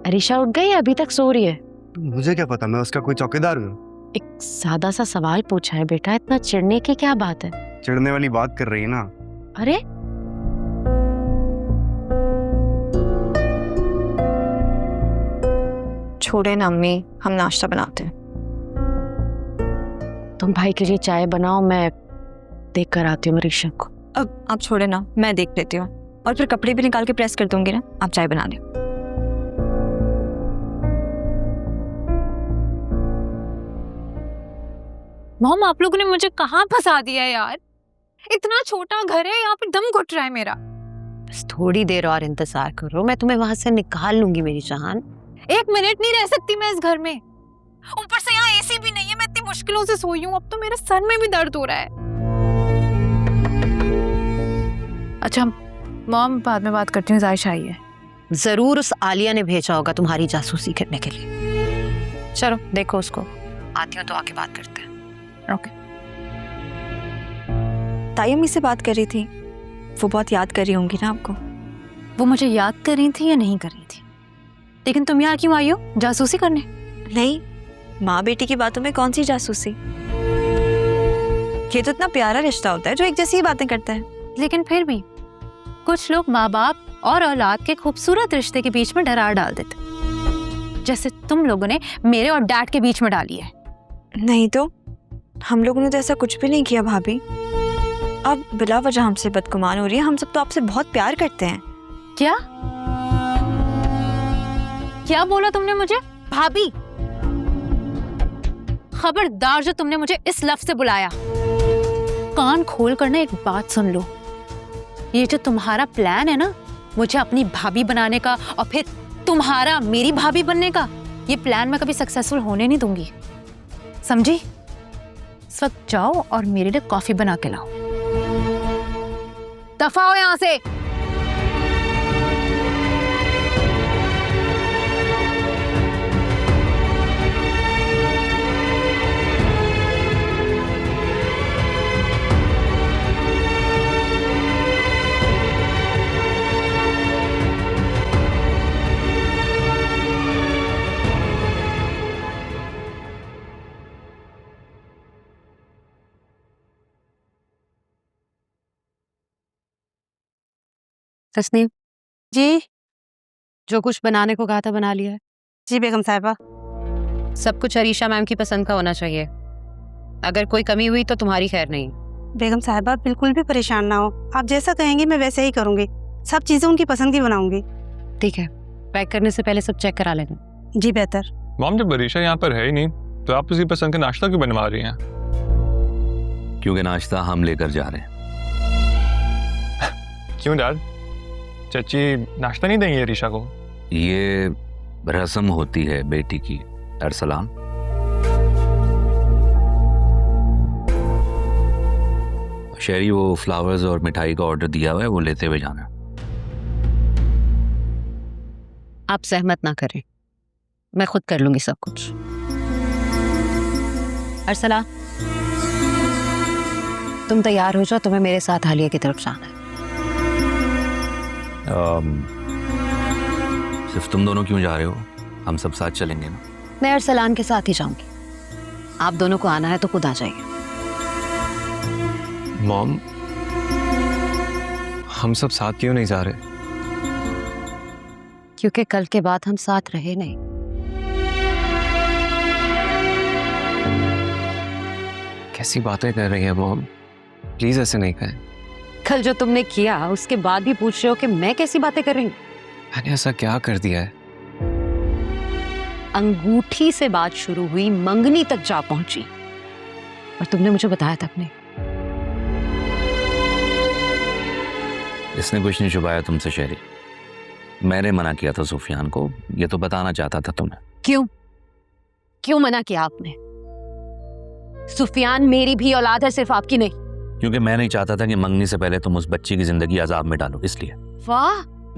अरीशा उठ गई, अभी तक सो रही है? मुझे क्या पता, मैं उसका कोई चौकीदार हूँ? एक सादा सा सवाल पूछा है बेटा, इतना चिढ़ने की क्या बात है? चिढ़ने वाली बात कर रही है ना। अरे छोड़े ना अम्मी, हम नाश्ता बनाते हैं। तुम भाई के लिए चाय बनाओ, मैं देख कर आती हूँ अरीशा को। अब आप छोड़े ना, मैं देख लेती हूँ, और फिर कपड़े भी निकाल के प्रेस कर दूंगी ना, आप चाय बना लें। मॉम, आप लोगों ने मुझे कहाँ फंसा दिया यार। इतना छोटा घर है, यहाँ पे दम घुट रहा है मेरा। बस थोड़ी देर और इंतजार करो, मैं तुम्हें वहां से निकाल लूंगी मेरी जान। 1 मिनट नहीं रह सकती मैं इस घर में। ऊपर से यहाँ एसी भी नहीं है, मैं इतनी मुश्किलों से सोई हूँ, अब तो मेरे सर में भी दर्द हो रहा है। अच्छा मॉम, बाद में बात करती हूँ, जायशा आई है। जरूर उस आलिया ने भेजा होगा तुम्हारी जासूसी करने के लिए। चलो देखो उसको, आती हूँ तो आके बात करते हैं। ओके। ताई अम्मी से बात कर रही थी, वो बहुत याद कर रही होंगी ना आपको। वो मुझे याद कर रही थी या नहीं कर रही थी? लेकिन तुम यहाँ क्यों आई हो, जासूसी करने? नहीं, माँ बेटी की बातों में कौन सी जासूसी। ये तो इतना प्यारा रिश्ता होता है जो एक जैसी ही बातें करता है। लेकिन फिर भी कुछ लोग माँ बाप और औलाद के खूबसूरत रिश्ते के बीच में दरार डाल देते, जैसे तुम लोगों ने मेरे और डैड के बीच में डाली है। नहीं तो हम लोगों ने तो ऐसा कुछ भी नहीं किया भाभी। अब बिला वजह हमसे बदगुमान हो रही है, हम सब तो आपसे बहुत प्यार करते हैं। क्या क्या बोला तुमने मुझे? भाभी, खबरदार जो तुमने मुझे इस लफ्ज से बुलाया। कान खोल कर ना एक बात सुन लो, ये जो तुम्हारा प्लान है ना मुझे अपनी भाभी बनाने का और फिर तुम्हारा मेरी भाभी बनने का, ये प्लान मैं कभी सक्सेसफुल होने नहीं दूंगी, समझी? इस वक्त जाओ और मेरे लिए कॉफी बना के लाओ। दफा हो यहां से। तस्नीम जी जो कुछ बनाने को कहा था बना लिया है? जी बेगम साहिबा। सब कुछ अरीशा मैम की पसंद का होना चाहिए, अगर कोई कमी हुई तो तुम्हारी खैर नहीं। बेगम साहिबा बिल्कुल भी परेशान ना हो, आप जैसा कहेंगी मैं वैसे ही करूंगी, सब चीजें उनकी पसंद की बनाऊंगी। ठीक है, पैक करने से पहले सब चेक करा लेना। जी बेहतर। मॉम, जब अरीशा यहाँ पर है ही नहीं तो आप उसी पसंद का नाश्ता क्यों बनवा रही हैं? क्योंकि नाश्ता हम लेकर जा रहे हैं। क्यों डैड? चाची नाश्ता नहीं देंगी अरीशा को? ये रस्म होती है बेटी की। अरसलान, शहरी वो फ्लावर्स और मिठाई का ऑर्डर दिया हुआ है, वो लेते हुए जाना। आप सहमत ना करें, मैं खुद कर लूंगी सब कुछ। अरसला, तुम तैयार हो जाओ, तुम्हें मेरे साथ आलिया की तरफ जाना है। सिर्फ तुम दोनों क्यों जा रहे हो? हम सब साथ चलेंगे ना। मैं अरसलान के साथ ही जाऊंगी, आप दोनों को आना है तो खुद आ जाइए। मॉम, हम सब साथ क्यों नहीं जा रहे? क्योंकि कल के बाद हम साथ रहे नहीं। कैसी बातें कर रही है मॉम, प्लीज ऐसे नहीं कहें। कल जो तुमने किया उसके बाद भी पूछ रहे हो कि मैं कैसी बातें कर रही हूँ? मैंने ऐसा क्या कर दिया है? अंगूठी से बात शुरू हुई, मंगनी तक जा पहुंची, और तुमने मुझे बताया तक नहीं। इसने कुछ नहीं छुपाया तुमसे शहरी। मैंने मना किया था सुफियान को, ये तो बताना चाहता था तुम्हें। क्यों मना किया आपने? सुफियान मेरी भी औलाद है, सिर्फ आपकी नहीं। क्योंकि मैं नहीं चाहता था कि मंगनी से पहले तुम उस बच्ची की जिंदगी अजाब में डालो, इसलिए। वाह,